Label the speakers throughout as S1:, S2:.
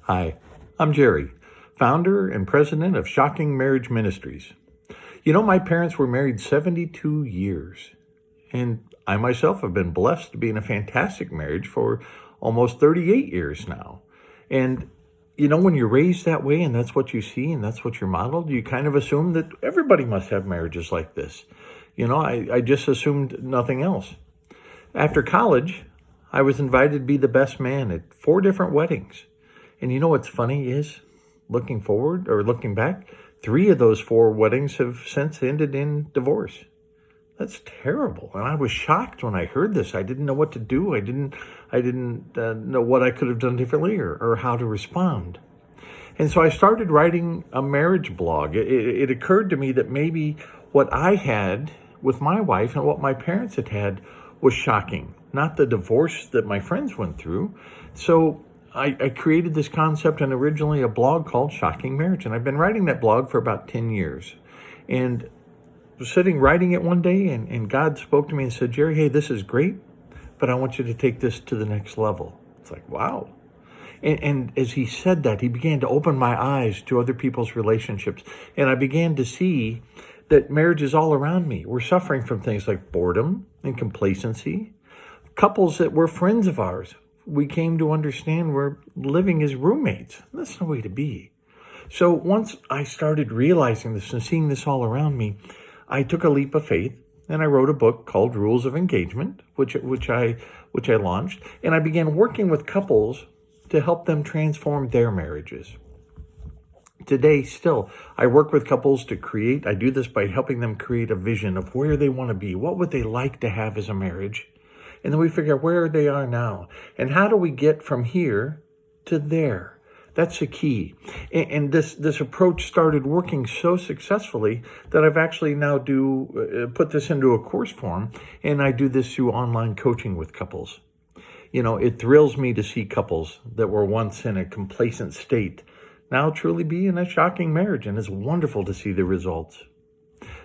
S1: Hi, I'm Jerry, founder and president of Shocking Marriage Ministries. You know, my parents were married 72 years, and I myself have been blessed to be in a fantastic marriage for almost 38 years now. And you know, when you're raised that way and that's what you see and that's what you're modeled, you kind of assume that everybody must have marriages like this. You know, I just assumed nothing else. After college, I was invited to be the best man at 4 different weddings. And you know what's funny is, looking back, 3 of those 4 weddings have since ended in divorce. That's terrible. And I was shocked when I heard this. I didn't know what to do. I didn't know what I could have done differently or how to respond. And so I started writing a marriage blog. It occurred to me that maybe what I had with my wife and what my parents had had was shocking, not the divorce that my friends went through. So I created this concept and originally a blog called Shocking Marriage. And I've been writing that blog for about 10 years. And was sitting writing it one day and God spoke to me and said, Jerry, hey, this is great, but I want you to take this to the next level. It's like, wow. And as he said that, he began to open my eyes to other people's relationships. And I began to see that marriage is all around me. We're suffering from things like boredom and complacency. Couples that were friends of ours, we came to understand we're living as roommates. That's no way to be. So once I started realizing this and seeing this all around me, I took a leap of faith and I wrote a book called Rules of Engagement, which I launched, and I began working with couples to help them transform their marriages. Today, still, I work with couples I do this by helping them create a vision of where they want to be. What would they like to have as a marriage? And then we figure out where they are now. And how do we get from here to there? That's the key. And this approach started working so successfully that I've actually now put this into a course form, and I do this through online coaching with couples. You know, it thrills me to see couples that were once in a complacent state now truly be in a shocking marriage, and it's wonderful to see the results.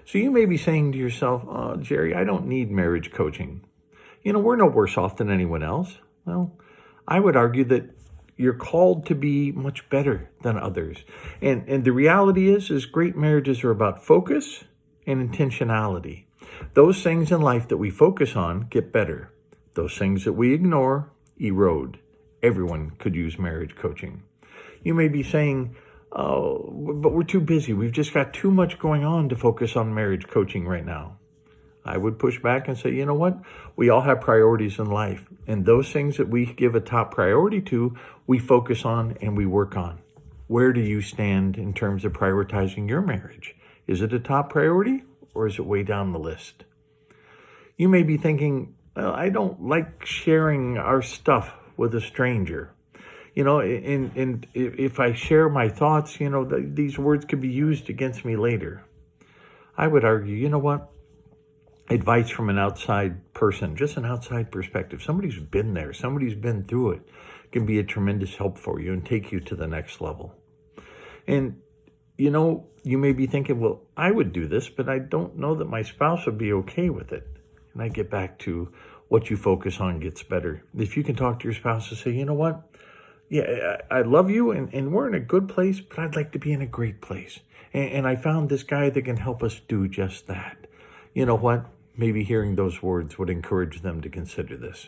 S1: So you may be saying to yourself, oh, Jerry, I don't need marriage coaching. You know, we're no worse off than anyone else. Well, I would argue that you're called to be much better than others. And the reality is great marriages are about focus and intentionality. Those things in life that we focus on get better. Those things that we ignore erode. Everyone could use marriage coaching. You may be saying, oh, but we're too busy. We've just got too much going on to focus on marriage coaching right now. I would push back and say, you know what? We all have priorities in life. And those things that we give a top priority to, we focus on and we work on. Where do you stand in terms of prioritizing your marriage? Is it a top priority or is it way down the list? You may be thinking, well, I don't like sharing our stuff with a stranger. You know, and if I share my thoughts, you know, these words could be used against me later. I would argue, you know what? Advice from an outside person, just an outside perspective, somebody who's been there, somebody who's been through it, can be a tremendous help for you and take you to the next level. And, you know, you may be thinking, well, I would do this, but I don't know that my spouse would be okay with it. And I get back to what you focus on gets better. If you can talk to your spouse and say, you know what? Yeah, I love you and we're in a good place, but I'd like to be in a great place. And I found this guy that can help us do just that. You know what? Maybe hearing those words would encourage them to consider this.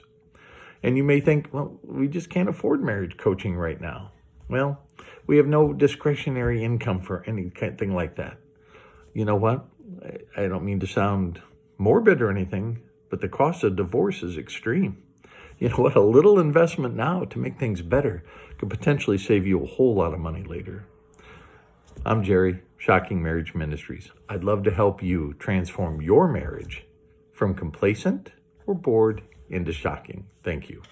S1: And you may think, well, we just can't afford marriage coaching right now. Well, we have no discretionary income for anything like that. You know what? I don't mean to sound morbid or anything, but the cost of divorce is extreme. You know what? A little investment now to make things better could potentially save you a whole lot of money later. I'm Jerry, Shocking Marriage Ministries. I'd love to help you transform your marriage from complacent or bored into shocking. Thank you.